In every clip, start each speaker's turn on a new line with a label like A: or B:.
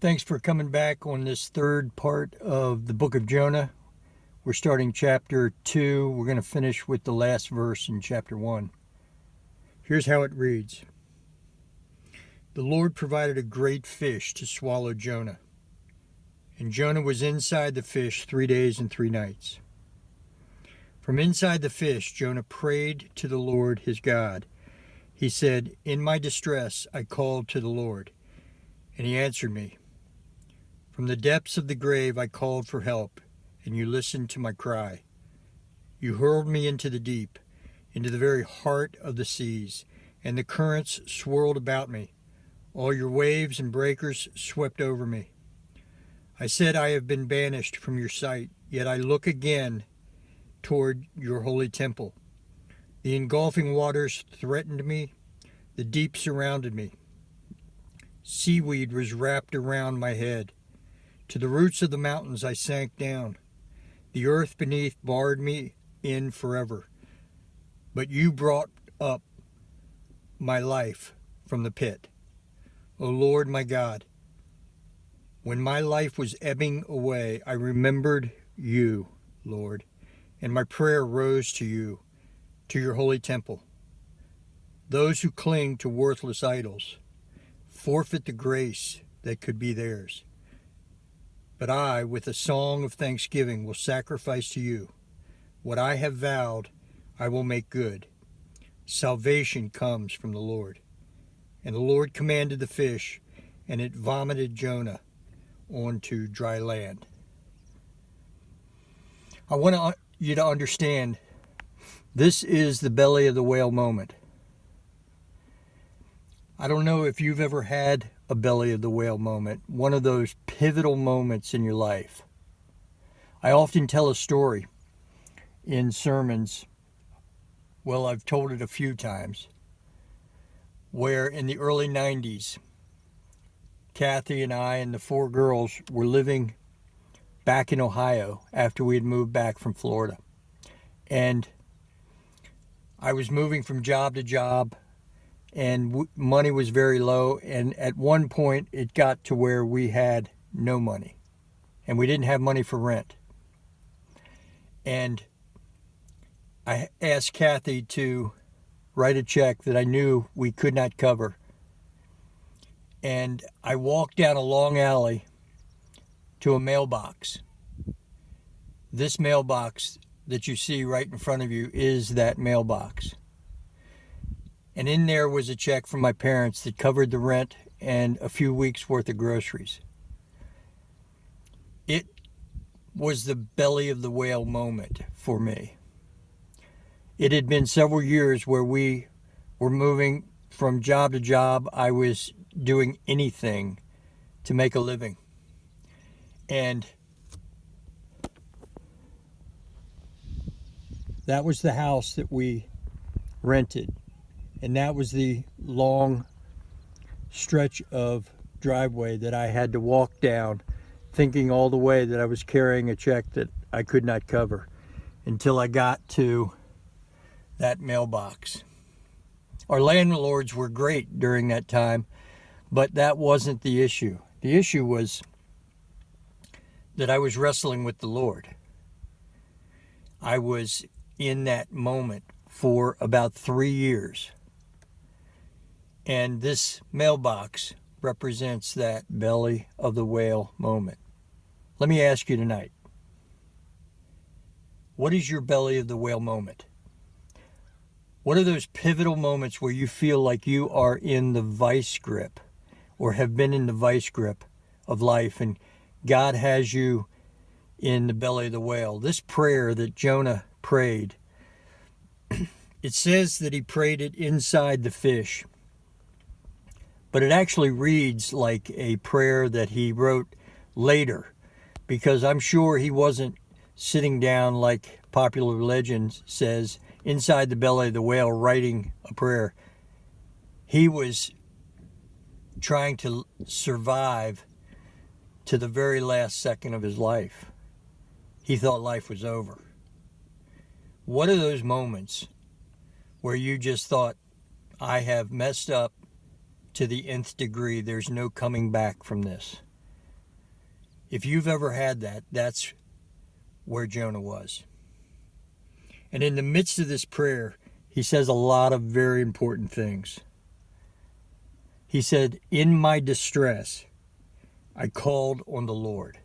A: Thanks for coming back on this third part of the book of Jonah. We're starting chapter 2. We're going to finish with the last verse in chapter 1. Here's how it reads. The Lord provided a great fish to swallow Jonah, and Jonah was inside the fish 3 days and 3 nights. From inside the fish, Jonah prayed to the Lord his God. He said, "In my distress I called to the Lord, and he answered me. From the depths of the grave I called for help, and you listened to my cry. You hurled me into the deep, into the very heart of the seas, and the currents swirled about me. All your waves and breakers swept over me. I said, I have been banished from your sight, yet I look again toward your holy temple. The engulfing waters threatened me, the deep surrounded me. Seaweed was wrapped around my head. To the roots of the mountains I sank down. The earth beneath barred me in forever. But you brought up my life from the pit. O Lord my God, when my life was ebbing away, I remembered you, Lord, and my prayer rose to you, to your holy temple. Those who cling to worthless idols forfeit the grace that could be theirs. But I, with a song of thanksgiving, will sacrifice to you. What I have vowed, I will make good. Salvation comes from the Lord. And the Lord commanded the fish, and it vomited Jonah onto dry land. I want you to understand, this is the belly of the whale moment. I don't know if you've ever had a belly of the whale moment, one of those pivotal moments in your life. I often tell a story in sermons, well, I've told it a few times, where in the early 90s, Kathy and I and the 4 girls were living back in Ohio after we had moved back from Florida. And I was moving from job to job, and money was very low, and at one point it got to where we had no money, and we didn't have money for rent. And I asked Kathy to write a check that I knew we could not cover, and I walked down a long alley to a mailbox. This mailbox that you see right in front of you is that mailbox. And in there was a check from my parents that covered the rent and a few weeks worth of groceries. It was the belly of the whale moment for me. It had been several years where we were moving from job to job. I was doing anything to make a living. And that was the house that we rented. And that was the long stretch of driveway that I had to walk down, thinking all the way that I was carrying a check that I could not cover, until I got to that mailbox. Our landlords were great during that time, but that wasn't the issue. The issue was that I was wrestling with the Lord. I was in that moment for about 3 years. And this mailbox represents that belly of the whale moment. Let me ask you tonight, what is your belly of the whale moment? What are those pivotal moments where you feel like you are in the vice grip or have been in the vice grip of life and God has you in the belly of the whale? This prayer that Jonah prayed, it says that he prayed it inside the fish. But it actually reads like a prayer that he wrote later, because I'm sure he wasn't sitting down like popular legend says inside the belly of the whale writing a prayer. He was trying to survive to the very last second of his life. He thought life was over. What are those moments where you just thought, I have messed up to the nth degree, there's no coming back from this? If you've ever had that, that's where Jonah was. And in the midst of this prayer, he says a lot of very important things. He said, "In my distress, I called on the Lord."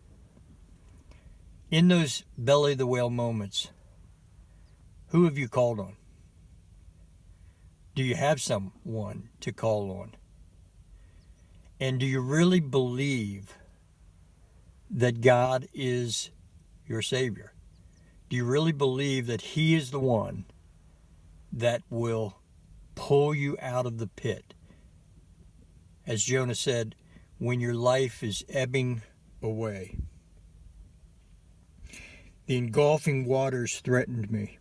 A: In those belly of the whale moments, who have you called on? Do you have someone to call on? And do you really believe that God is your Savior? Do you really believe that He is the one that will pull you out of the pit? As Jonah said, when your life is ebbing away. The engulfing waters threatened me.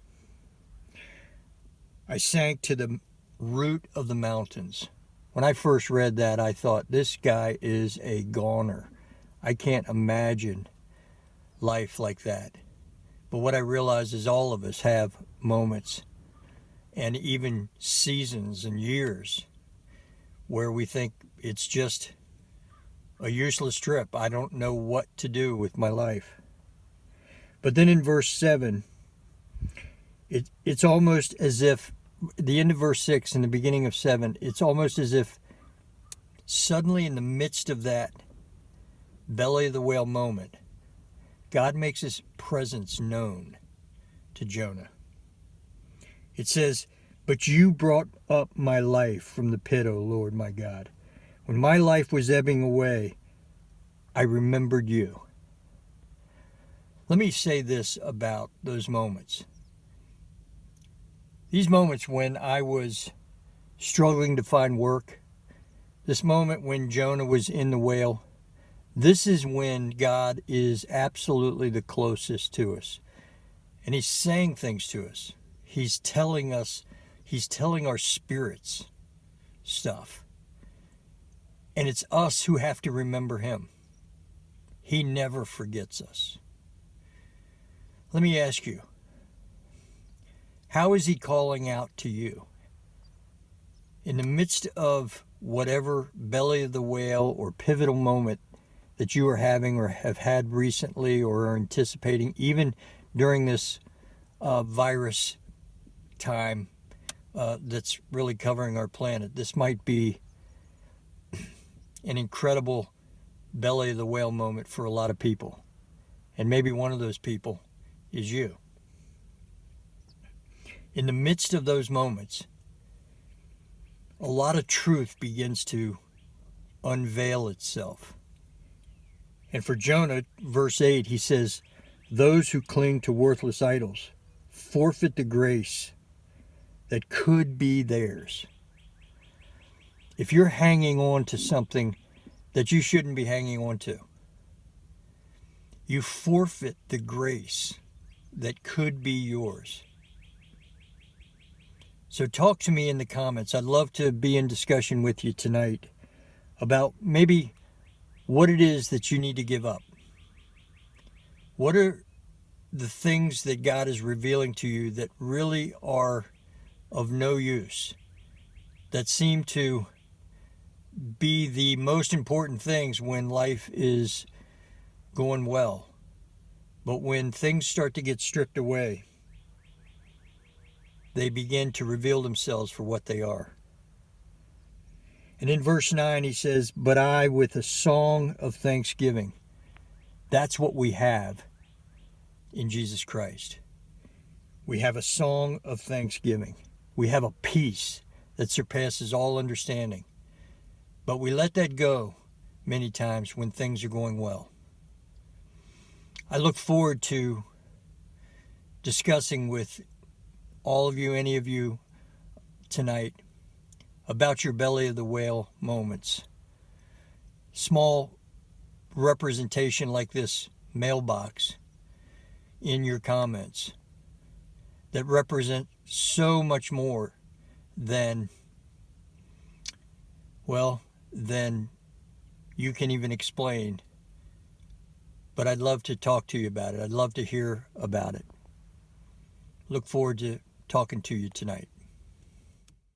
A: I sank to the root of the mountains. When I first read that, I thought, this guy is a goner. I can't imagine life like that. But what I realize is all of us have moments and even seasons and years where we think it's just a useless trip. I don't know what to do with my life. But then in verse 7, it's almost as if, the end of verse 6 and the beginning of 7, it's almost as if suddenly in the midst of that belly of the whale moment, God makes His presence known to Jonah. It says, "But you brought up my life from the pit, O Lord my God. When my life was ebbing away, I remembered you." Let me say this about those moments. These moments when I was struggling to find work, this moment when Jonah was in the whale, this is when God is absolutely the closest to us. And He's saying things to us. He's telling us, He's telling our spirits stuff. And it's us who have to remember Him. He never forgets us. Let me ask you, how is He calling out to you? In the midst of whatever belly of the whale or pivotal moment that you are having or have had recently or are anticipating, even during this virus time that's really covering our planet. This might be an incredible belly of the whale moment for a lot of people. And maybe one of those people is you. In the midst of those moments, a lot of truth begins to unveil itself. And for Jonah, verse 8, he says, "Those who cling to worthless idols forfeit the grace that could be theirs." If you're hanging on to something that you shouldn't be hanging on to, you forfeit the grace that could be yours. So talk to me in the comments. I'd love to be in discussion with you tonight about maybe what it is that you need to give up. What are the things that God is revealing to you that really are of no use, that seem to be the most important things when life is going well, but when things start to get stripped away, they begin to reveal themselves for what they are. And in verse 9 he says, "But I with a song of thanksgiving." That's what we have in Jesus Christ. We have a song of thanksgiving. We have a peace that surpasses all understanding. But we let that go many times when things are going well. I look forward to discussing with all of you, any of you tonight, about your belly of the whale moments. Small representation like this mailbox in your comments that represent so much more than, than you can even explain. But I'd love to talk to you about it. I'd love to hear about it. Look forward to talking to you tonight.